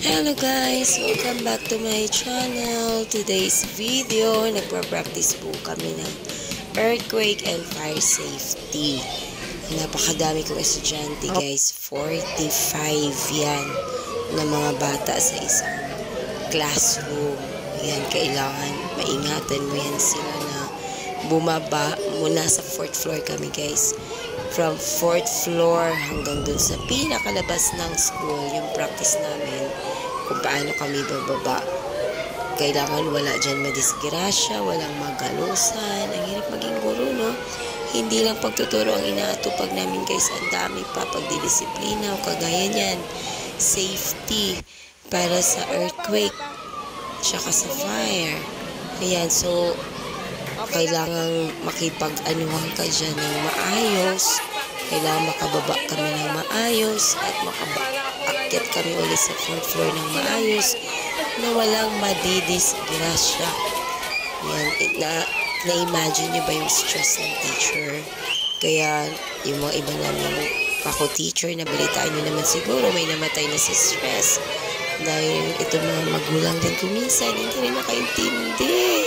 Hello guys! Welcome back to my channel. Today's video, nagpa-practice po kami ng earthquake and fire safety. Napakadami kong estudyante guys. 45 yan na mga bata sa isang classroom. Yan, kailangan maingatan mo yan sila na bumaba muna sa 4th floor kami guys. From 4th floor hanggang dun sa pinakalabas ng school, yung practice namin kung paano kami bababa. Kailangan wala dyan madisgrasya, walang magalusan. Ang hirap maging guro, no? Hindi lang pagtuturo ang inaatupag namin guys, ang dami pa pagdidisiplina o kagaya niyan. Safety para sa earthquake tsaka sa fire. Ayan, so kailangan makipag-anuhan ka dyan ng maayos. Kailangan makababa kami ng maayos at makaakyat kami ulit sa 4th floor ng maayos na walang madidisgrasya. Yan, na-imagine nyo ba yung stress ng teacher? Kaya yung mga iba namin ako teacher, nabalitaan nyo naman siguro may namatay na sa stress. Dahil ito mga magulang din kuminsan, hindi rin nakaintindi.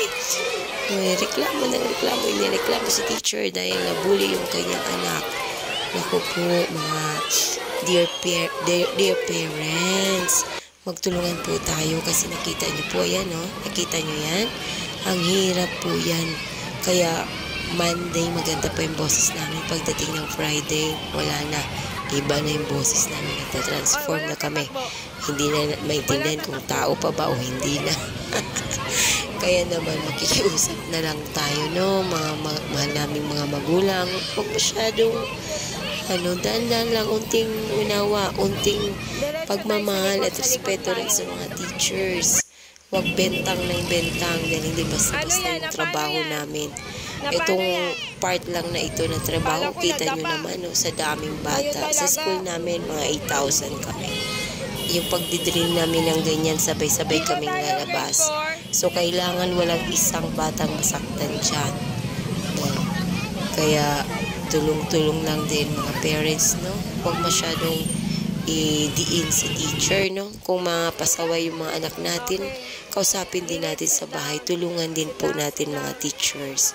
Reklamo ng reklamo, inireklamo si teacher dahil nabully yung kanyang anak. Naku po, mga dear parents, magtulungan po tayo kasi nakita niyo po yan, no? Nakita niyo yan? Ang hirap po yan. Kaya Monday, maganda pa yung boses namin. Pagdating ng Friday, wala na. Iba na yung boses namin. Nagtatransform na kami. Hindi na maintindihan kung tao pa ba o hindi na. Kaya naman makikiusap na lang tayo, no? Mahal naming mga magulang. Huwag masyadong dandan lang, unting unawa, unting pagmamahal at respeto rin sa mga teachers. Huwag bentang ng bentang dahil hindi basta-basta yung trabaho namin. Itong part lang na ito na trabaho, kita nyo naman, no, sa daming bata. Sa school namin, mga 8,000 kami. Yung pagdidrill namin ng ganyan, sabay-sabay kaming lalabas. So, kailangan walang isang batang masaktan dyan. Kaya, tulong-tulong lang din mga parents, no? Huwag masyadong i-diin si teacher, no? Kung mga pasaway yung mga anak natin, kausapin din natin sa bahay. Tulungan din po natin mga teachers.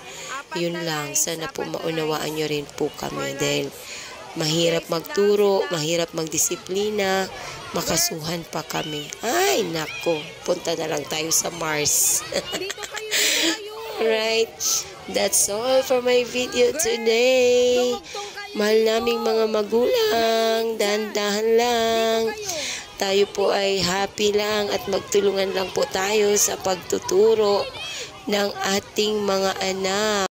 Yun lang. Sana po maunawaan nyo rin po kami dahil mahirap magturo, mahirap magdisiplina, makasuhan pa kami. Ay, nako. Punta na lang tayo sa Mars. Right? That's all for my video today. Mahal naming mga magulang. Dahan-dahan lang. Tayo po ay happy lang at magtulungan lang po tayo sa pagtuturo ng ating mga anak.